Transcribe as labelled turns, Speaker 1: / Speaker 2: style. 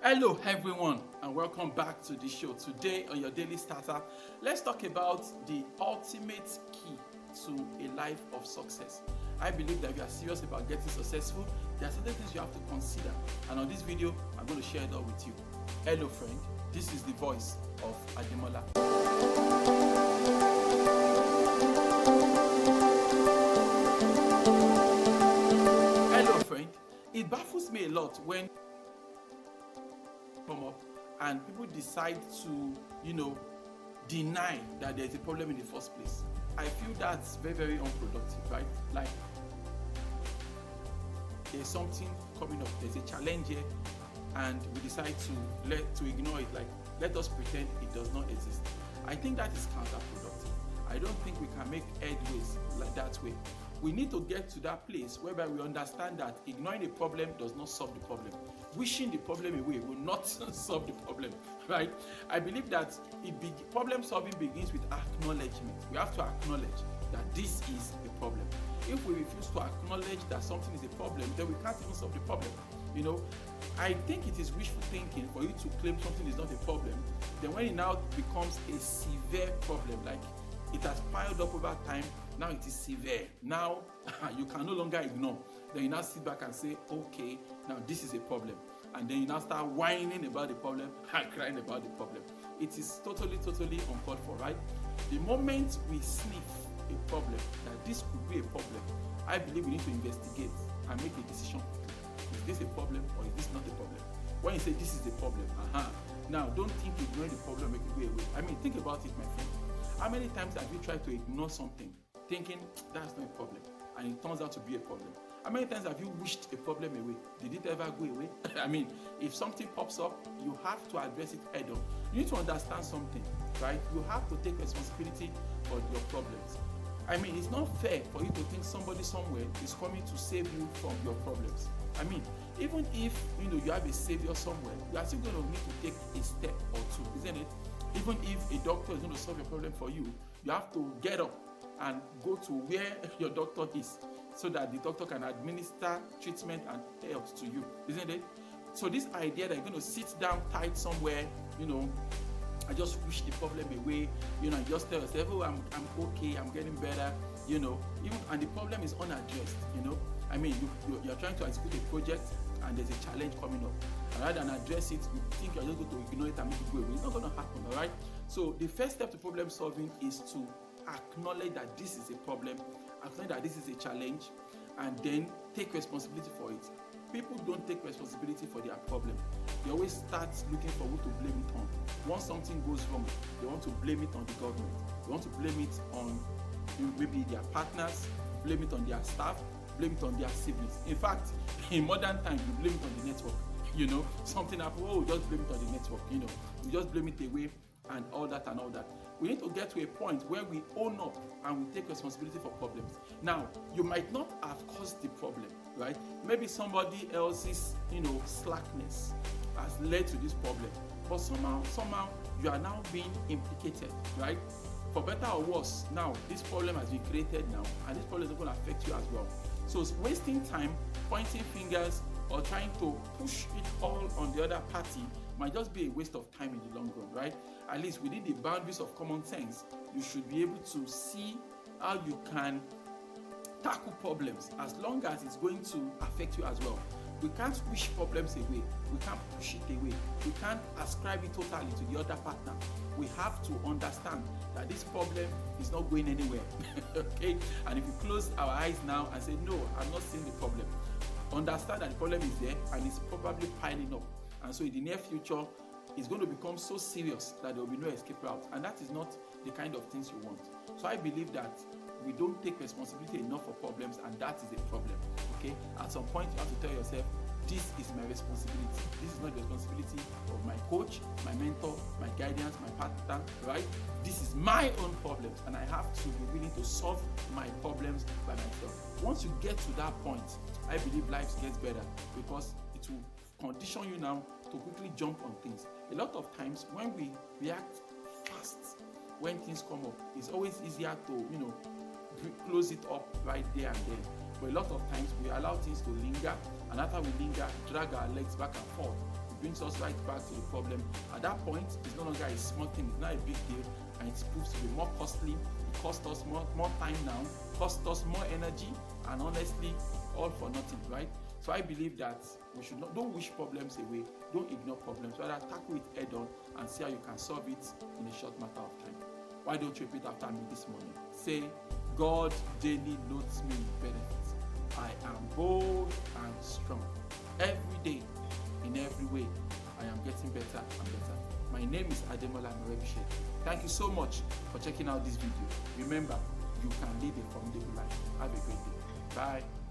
Speaker 1: Hello everyone and welcome back to the show. Today on your daily starter, let's talk about the ultimate key to a life of success. I believe that if you are serious about getting successful, there are certain things you have to consider, and on this video I'm going to share it all with you. Hello friend, this is the voice of Ademola. Hello friend, it baffles me a lot when come up and people decide to deny that there's a problem in the first place. I feel that's very unproductive, right? Like, there's something coming up, there's a challenge here, and we decide to ignore it. Like, let us pretend it does not exist. I think that is counterproductive. I don't think we can make headways like that way. We need to get to that place whereby we understand that ignoring a problem does not solve the problem. Wishing the problem away will not solve the problem, right? I believe that problem solving begins with acknowledgement. We have to acknowledge that this is a problem. If we refuse to acknowledge that something is a problem, then we can't even solve the problem. I think it is wishful thinking for you to claim something is not a problem. Then when it now becomes a severe problem, like it has piled up over time, now it is severe. Now you can no longer ignore. Then you now sit back and say, okay, now this is a problem. And then you now start whining about the problem and crying about the problem. It is totally uncalled for, right? The moment we sniff a problem, that this could be a problem, I believe we need to investigate and make a decision. Is this a problem or is this not a problem? When you say this is a problem, now don't think ignoring the problem make it go away. I mean, think about it, my friend. How many times have you tried to ignore something thinking that's not a problem and it turns out to be a problem? How many times have you wished a problem away? Did it ever go away? I mean, if something pops up, you have to address it head on. You need to understand something, right? You have to take responsibility for your problems. I mean, it's not fair for you to think somebody somewhere is coming to save you from your problems. I mean, even if you have a savior somewhere, you are still going to need to take a step or two, isn't it? Even if a doctor is going to solve your problem for you, you have to get up and go to where your doctor is so that the doctor can administer treatment and health to you, isn't it? So this idea that you're going to sit down tight somewhere, I just wish the problem away, just tell yourself, oh, I'm okay, I'm getting better, and the problem is unaddressed, I mean, you're trying to execute a project and there's a challenge coming up. And rather than address it, you think you're just going to ignore it and make it go away. It's not going to happen, all right? So the first step to problem solving is to acknowledge that this is a problem, acknowledge that this is a challenge, and then take responsibility for it. People don't take responsibility for their problem. They always start looking for who to blame it on. Once something goes wrong, they want to blame it on the government. They want to blame it on maybe their partners, blame it on their staff, blame it on their siblings. In fact, in modern times, you blame it on the network. Something happened, oh, just blame it on the network. You just blame it away and all that. We need to get to a point where we own up and we take responsibility for problems. Now, you might not have caused the problem, right? Maybe somebody else's, slackness has led to this problem. But somehow, you are now being implicated, right? For better or worse, now this problem has been created now, and this problem is going to affect you as well. So wasting time pointing fingers or trying to push it all on the other party might just be a waste of time in the long run, right? At least within the boundaries of common sense, you should be able to see how you can tackle problems as long as it's going to affect you as well. We can't wish problems away. We can't push it away. We can't ascribe it totally to the other partner. We have to understand that this problem is not going anywhere. Okay? And if we close our eyes now and say, no, I'm not seeing the problem, understand that the problem is there and it's probably piling up. And so in the near future, it's going to become so serious that there will be no escape route. And that is not the kind of things you want. So I believe that we don't take responsibility enough for problems, and that is a problem. Okay? At some point, you have to tell yourself, this is my responsibility. This is not the responsibility of my coach, my mentor, my guidance, my partner, right? This is my own problems, and I have to be willing to solve my problems by myself. Once you get to that point, I believe life gets better because it will condition you now to quickly jump on things. A lot of times when we react fast, when things come up, it's always easier to, close it up right there and then. But a lot of times we allow things to linger, and after we linger, drag our legs back and forth brings us right back to the problem. At that point, it's no longer a small thing, it's not a big deal, and it proves to be more costly. It costs us more time now, costs us more energy, and honestly, all for nothing, right? So I believe that we should don't wish problems away, don't ignore problems, rather tackle it head on and see how you can solve it in a short matter of time. Why don't you repeat after me this morning? Say, God daily loads me with benefits. I am bold and strong. Every day, in every way, I am getting better and better. My name is Ademola Morebise. Thank you so much for checking out this video. Remember, you can live a formidable life. Have a great day. Bye.